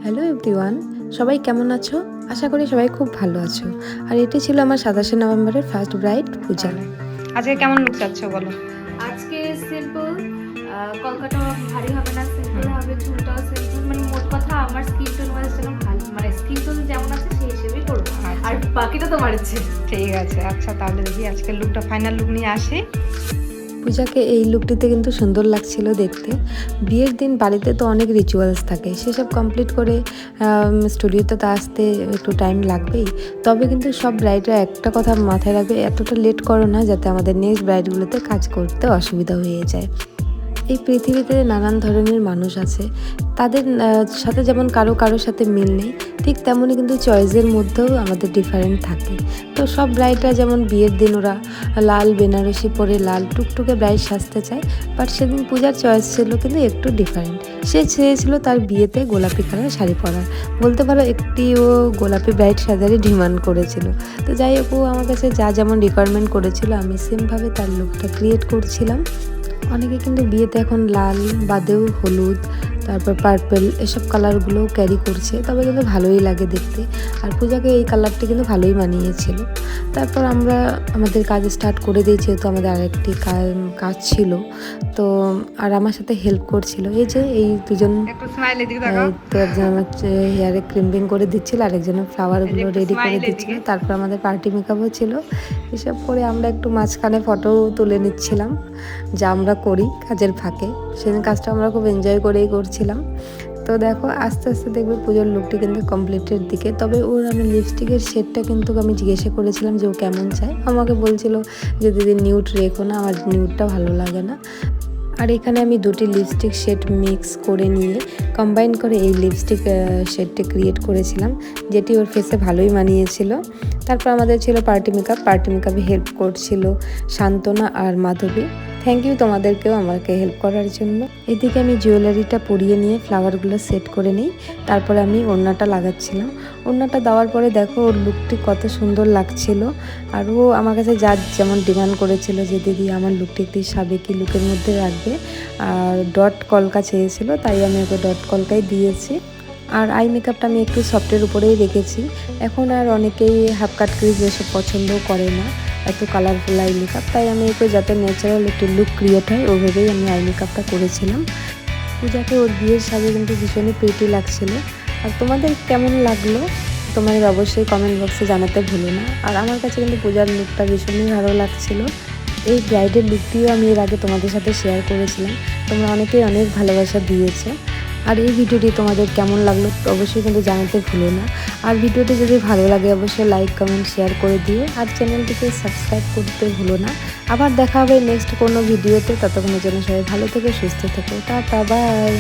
Hello everyone, সবাই কেমন আছো? আশা করি সবাই খুব ভালো আছো। আর এটি ছিল আমার 27শে নভেম্বরের ফার্স্ট ব্রাইড পূজা। আজকে কেমন লুক চাচ্ছ বলো? আজকে সিম্পল, কলকাতাও ভারী হবে না, সিম্পল হবে, চুলটাও সিম্পল, মানে মোট কথা আমার স্কিন টোন যেন ভালো, মানে স্কিন টোন যেমন আছে সেই হিসেবেই করবো। আর বাকিটা তোমার ইচ্ছে। ঠিক আছে, আচ্ছা তাহলে দেখি আজকে লুকটা ফাইনাল লুক নিয়ে আসি। পূজাকে এই লুকটিতে কিন্তু সুন্দর লাগছিল দেখতে। বিয়ের দিন বাড়িতে তো অনেক রিচুয়ালস থাকে, সেসব কমপ্লিট করে স্টুডিওতে তো আসতে একটু টাইম লাগবেই। তবে কিন্তু সব ব্রাইডরা একটা কথা মাথায় রাখবে, এতটা লেট করো না যাতে আমাদের নেক্সট ব্রাইডগুলোতে কাজ করতে অসুবিধা হয়ে যায়। এই পৃথিবীতে নানান ধরনের মানুষ আছে, তাদের সাথে যেমন কারোর সাথে মিল নেই, ঠিক তেমনই কিন্তু চয়েসের মধ্যেও আমাদের ডিফারেন্ট থাকে। তো সব ব্রাইডরা যেমন বিয়ের দিন ওরা লাল বেনারসি পরে লাল টুকটুকে ব্রাইড সাজতে চায়, বাট সেদিন পূজার চয়েস ছিল কিন্তু একটু ডিফারেন্ট। সে চেয়েছিল তার বিয়েতে গোলাপি কালার শাড়ি পরার, বলতে পারো একটি ও গোলাপি ব্রাইড সাজারই ডিমান্ড করেছিল। তো যাই হোক, ও আমার কাছে যা যেমন রিকোয়ারমেন্ট করেছিল আমি সেমভাবে তার লুকটা ক্রিয়েট করছিলাম। অনেকে কিন্তু বিয়েতে এখন লাল বাদেও হলুদ, তারপর পার্পল এসব কালারগুলোও ক্যারি করছে, তবে কিন্তু ভালোই লাগে দেখতে। আর পূজাকে এই কালারটি কিন্তু ভালোই মানিয়েছিল। তারপর আমরা আমাদের কাজ স্টার্ট করে দিয়েছি, যেহেতু আমাদের আরেকটি কাজ ছিল। তো আর আমার সাথে হেল্প করছিল এই দুজন। একটু স্মাইল এদিকে তো তাকাও। একজন আমার হেয়ারে ক্রিম্পিং করে দিচ্ছিল, আরেকজনের ফ্লাওয়ারগুলো একটু রেডি করে smile দিচ্ছিল। এদিকে। তারপর আমাদের পার্টি মেকআপও ছিল। এসব করে আমরা একটু মাঝখানে ফটো তুলে নিচ্ছিলাম, যা আমরা করি কাজের ফাঁকে। সেদিন কাজটা আমরা খুব এনজয় করেই করছিলাম। তো দেখো আস্তে আস্তে দেখবে পুজোর লুকটি কিন্তু কমপ্লিটের দিকে। তবে ওর আমি লিপস্টিকের শেডটা কিন্তু আমি জিজ্ঞাসা করেছিলাম যে ও কেমন চায়। আমাকে বলছিল যে দিদি নিউড রেখো না, আমার নিউডটা ভালো লাগে না। আর এখানে আমি দুটি লিপস্টিক শেড মিক্স করে নিয়ে কম্বাইন করে এই লিপস্টিক শেডটি ক্রিয়েট করেছিলাম, যেটি ওর ফেসে ভালোই মানিয়েছিল। তারপর আমাদের ছিল পার্টি মেকআপে হেল্প করছিল শান্তনা আর মাধবী। থ্যাংক ইউ তোমাদেরকেও আমাকে হেল্প করার জন্য। এদিকে আমি জুয়েলারিটা পরিয়ে নিয়ে ফ্লাওয়ারগুলো সেট করে নিই। তারপরে আমি ওড়নাটা লাগাচ্ছিলাম। ওড়নাটা দেওয়ার পরে দেখো ওর লুকটি কত সুন্দর লাগছিল। আর ও আমার কাছে যেমন ডিমান্ড করেছিল যে দিদি আমার লুকটি একটি সাবেকি লুকের মধ্যে রাখবে, আর ডট কলকা চেয়েছিল, তাই আমি ওকে ডট কলকাই দিয়েছি। আর আই মেকআপটা আমি একটু সফটের উপরেই রেখেছি। এখন আর অনেকেই হাফ কাট ক্রিজ এসব পছন্দও করে না, এত কালারফুল আই মেকআপ, তাই আমি একটু যাতে ন্যাচারাল একটি লুক ক্রিয়েট হয় ওভাবেই আমি আই মেকআপটা করেছিলাম। পূজাকে ওর বিয়ের সাজে কিন্তু ভীষণই প্রিটি লাগছিল। আর তোমাদের কেমন লাগলো তোমাদের অবশ্যই কমেন্ট বক্সে জানাতে ভুলো না। আর আমার কাছে কিন্তু পূজার লুকটা ভীষণই ভালো লাগছিল। এই ব্রাইডের লুকটিও আমি এর আগে তোমাদের সাথে শেয়ার করেছিলাম, তোমরা অনেকেই অনেক ভালোবাসা দিয়েছে। আর এই ভিডিওটি তোমাদের কেমন লাগলো অবশ্যই কিন্তু জানাতে ভুলো না। আর ভিডিওটি যদি ভালো লাগে অবশ্যই লাইক কমেন্ট শেয়ার করে দিও, আর চ্যানেলটিকে সাবস্ক্রাইব করতে ভুলো না। আবার দেখা হবে নেক্সট কোনো ভিডিওতে, ততক্ষণের জন্য সবাই ভালো থেকো, সুস্থ থেকো, টাটা, বাই।